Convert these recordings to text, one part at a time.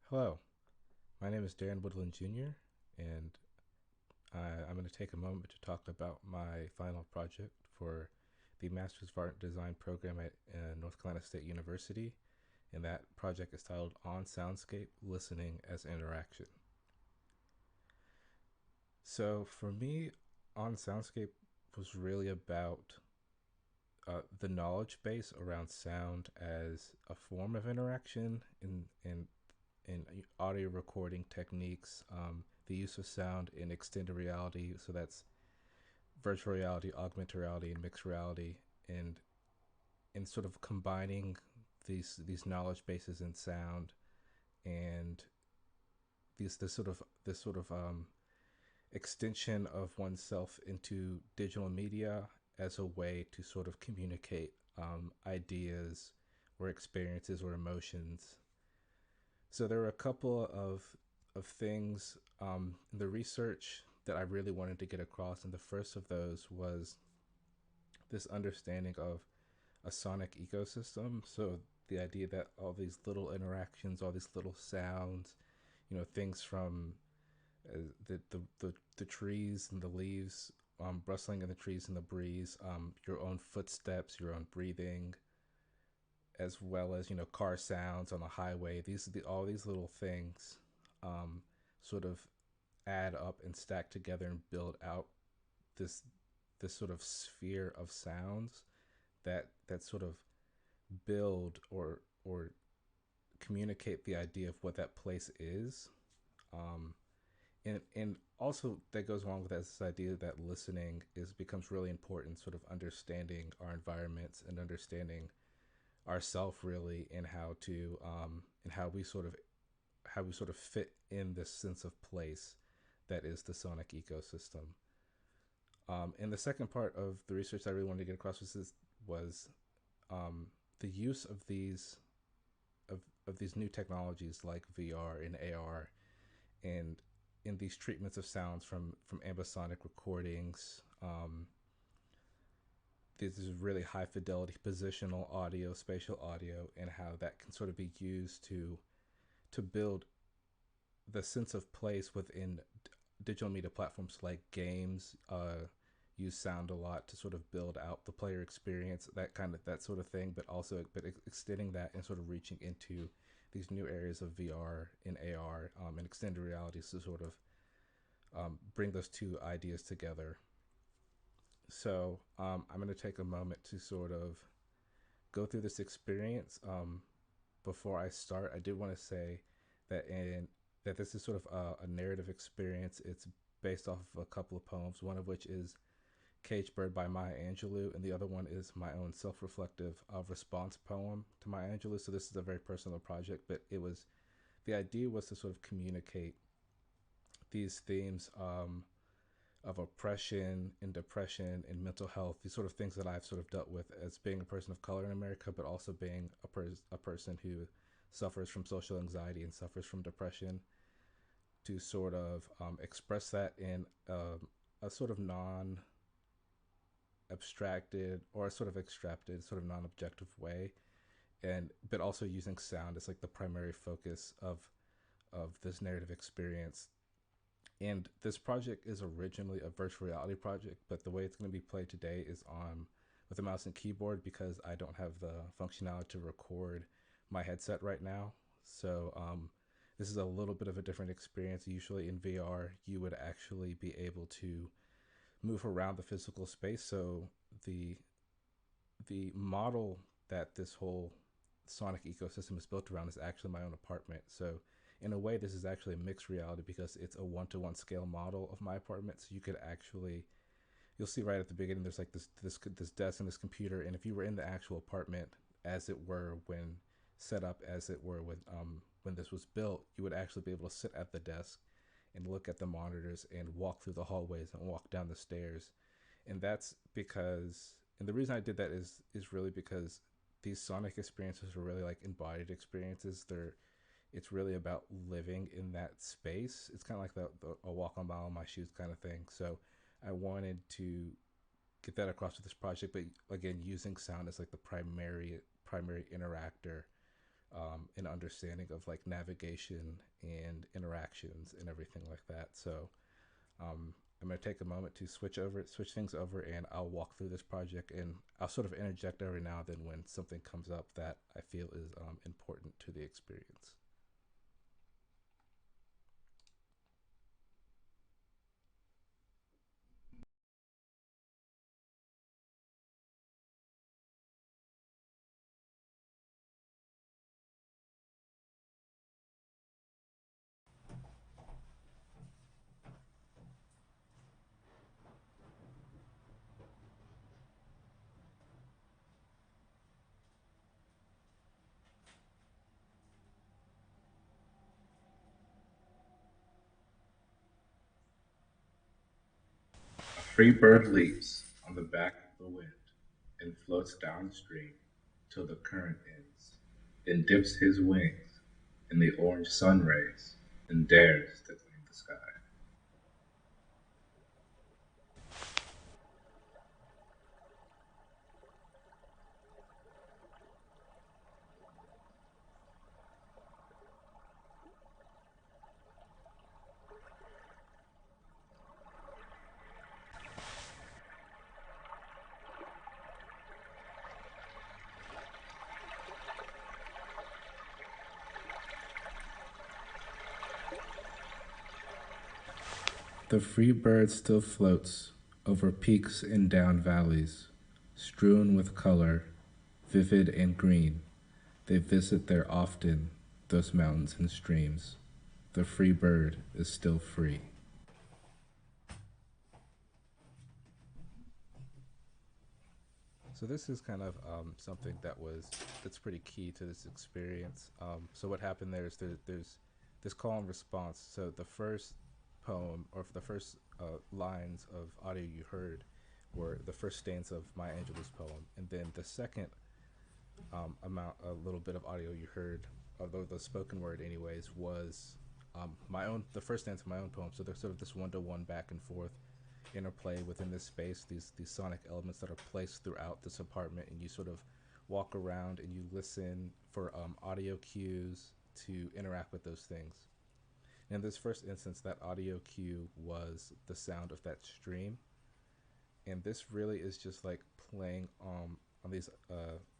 Hello, my name is Darren Woodland Jr., and I'm going to take a moment to talk about my final project for the Master's of Art and Design program at North Carolina State University. And that project is titled On Soundscape Listening as Interaction. So for me, On Soundscape was really about the knowledge base around sound as a form of interaction in audio recording techniques, the use of sound in extended reality. So that's virtual reality, augmented reality, and mixed reality, and sort of combining these knowledge bases in sound and this sort of extension of oneself into digital media as a way to sort of communicate ideas or experiences or emotions. So there were a couple of things in the research that I really wanted to get across, and the first of those was this understanding of a sonic ecosystem. So the idea that all these little interactions, all these little sounds, things from the trees and the leaves rustling in the trees and the breeze, your own footsteps, your own breathing, as well as car sounds on the highway. All these little things sort of add up and stack together and build out this this sort of sphere of sounds that sort of build or communicate the idea of what that place is. And also that goes along with that, this idea that listening is becomes really important, sort of understanding our environments and understanding ourself really, and how we sort of fit in this sense of place that is the sonic ecosystem. And the second part of the research I really wanted to get across was the use of these new technologies like VR and AR, and in these treatments of sounds from ambisonic recordings. This is really high fidelity positional audio, spatial audio, and how that can sort of be used to build the sense of place within digital media platforms like games. Use sound a lot to sort of build out the player experience, that sort of thing, but also extending that and sort of reaching into these new areas of VR and AR, and extended realities to sort of bring those two ideas together. So I'm going to take a moment to sort of go through this experience. Before I start, I did want to say that this is sort of a narrative experience. It's based off of a couple of poems, one of which is Caged Bird by Maya Angelou, and the other one is my own self-reflective response poem to Maya Angelou. So this is a very personal project, but the idea was to sort of communicate these themes of oppression and depression and mental health, these sort of things that I've sort of dealt with as being a person of color in America, but also being a person who suffers from social anxiety and suffers from depression, to sort of express that in a sort of non abstracted or a sort of extracted, sort of non objective way, and but also using sound as like the primary focus of this narrative experience. And this project is originally a virtual reality project, but the way it's going to be played today is on with a mouse and keyboard, because I don't have the functionality to record my headset right now. So this is a little bit of a different experience. Usually in VR, you would actually be able to move around the physical space. So the the model that this whole sonic ecosystem is built around is actually my own apartment. So in a way, this is actually a mixed reality because it's a one-to-one scale model of my apartment. So you could actually, you'll see right at the beginning, there's like this desk and this computer, and if you were in the actual apartment as it were, when set up as it were when this was built, you would actually be able to sit at the desk and look at the monitors and walk through the hallways and walk down the stairs. And that's because, and the reason I did that is really because these sonic experiences are really like embodied experiences. It's really about living in that space. It's kind of like the a walk on mile in my shoes kind of thing. So I wanted to get that across with this project, but again, using sound as like the primary interactor an understanding of like navigation and interactions and everything like that. So I'm going to take a moment to switch things over, and I'll walk through this project, and I'll sort of interject every now and then when something comes up that I feel is important to the experience. A free bird leaps on the back of the wind and floats downstream till the current ends, then dips his wings in the orange sun rays and dares to claim the sky. The free bird still floats over peaks and down valleys, strewn with color, vivid and green. They visit there often, those mountains and streams. The free bird is still free. So this is kind of something that's pretty key to this experience. So what happened there is there's this call and response. So the first poem, or the first lines of audio you heard, were the first stanza of Maya Angelou's poem, and then the second a little bit of audio you heard, although the spoken word anyways, was the first stanza of my own poem. So there's sort of this one-to-one back and forth interplay within this space, these sonic elements that are placed throughout this apartment, and you sort of walk around and you listen for audio cues to interact with those things. In this first instance, that audio cue was the sound of that stream, and this really is just like playing on these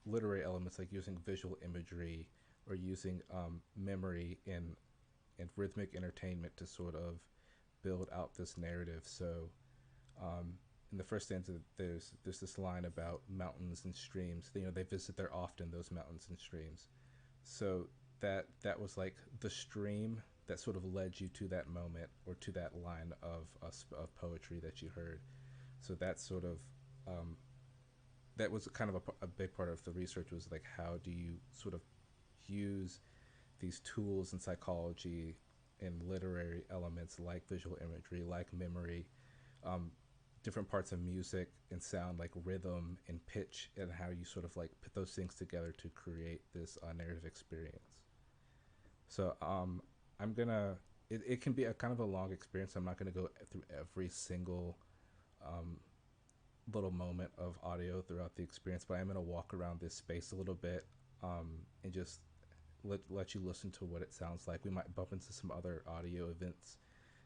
literary elements, like using visual imagery or using memory and rhythmic entertainment to sort of build out this narrative. So in the first stanza, there's this line about mountains and streams. You know, they visit there often, those mountains and streams. So that was like the stream that sort of led you to that moment or to that line of poetry that you heard. So that's sort of that was kind of a big part of the research, was like, how do you sort of use these tools in psychology and literary elements like visual imagery, like memory, um, different parts of music and sound, like rhythm and pitch, and how you sort of like put those things together to create this narrative experience. So I'm gonna. It can be a kind of a long experience. I'm not gonna go through every single um, little moment of audio throughout the experience, but I'm gonna walk around this space a little bit and just let you listen to what it sounds like. We might bump into some other audio events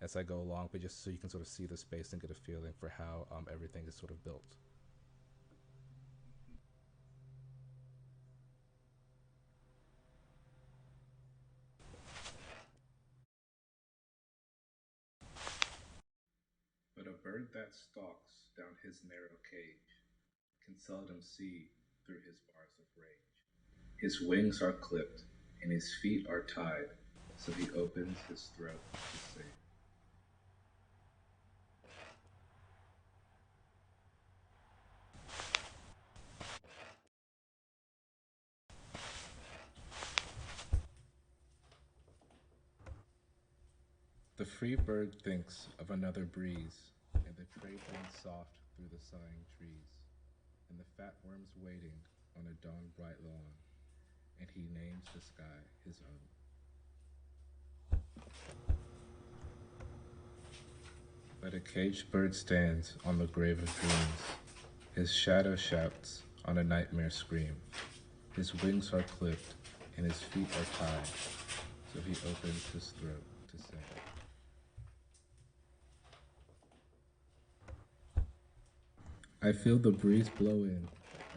as I go along, but just so you can sort of see the space and get a feeling for how everything is sort of built. But a bird that stalks down his narrow cage can seldom see through his bars of rage. His wings are clipped and his feet are tied, so he opens his throat to sing. The free bird thinks of another breeze, and the trade winds soft through the sighing trees, and the fat worms waiting on a dawn bright lawn, and he names the sky his own. But a caged bird stands on the grave of dreams. His shadow shouts on a nightmare scream. His wings are clipped, and his feet are tied, so he opens his throat to sing. I feel the breeze blow in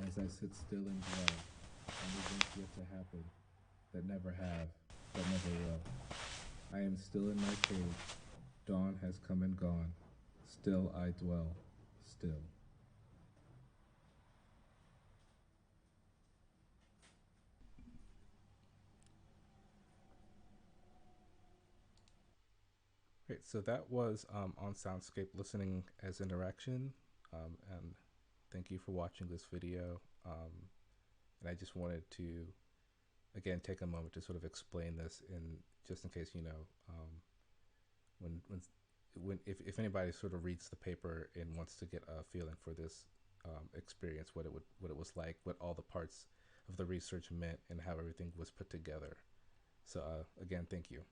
as I sit still and dwell on events yet to happen that never have, that never will. I am still in my cage. Dawn has come and gone. Still I dwell. Still. Great. So that was on Soundscape listening as interaction. And thank you for watching this video. And I just wanted to, again, take a moment to sort of explain this in just in case, when if anybody sort of reads the paper and wants to get a feeling for this experience, what it was like, what all the parts of the research meant, and how everything was put together. So again, thank you.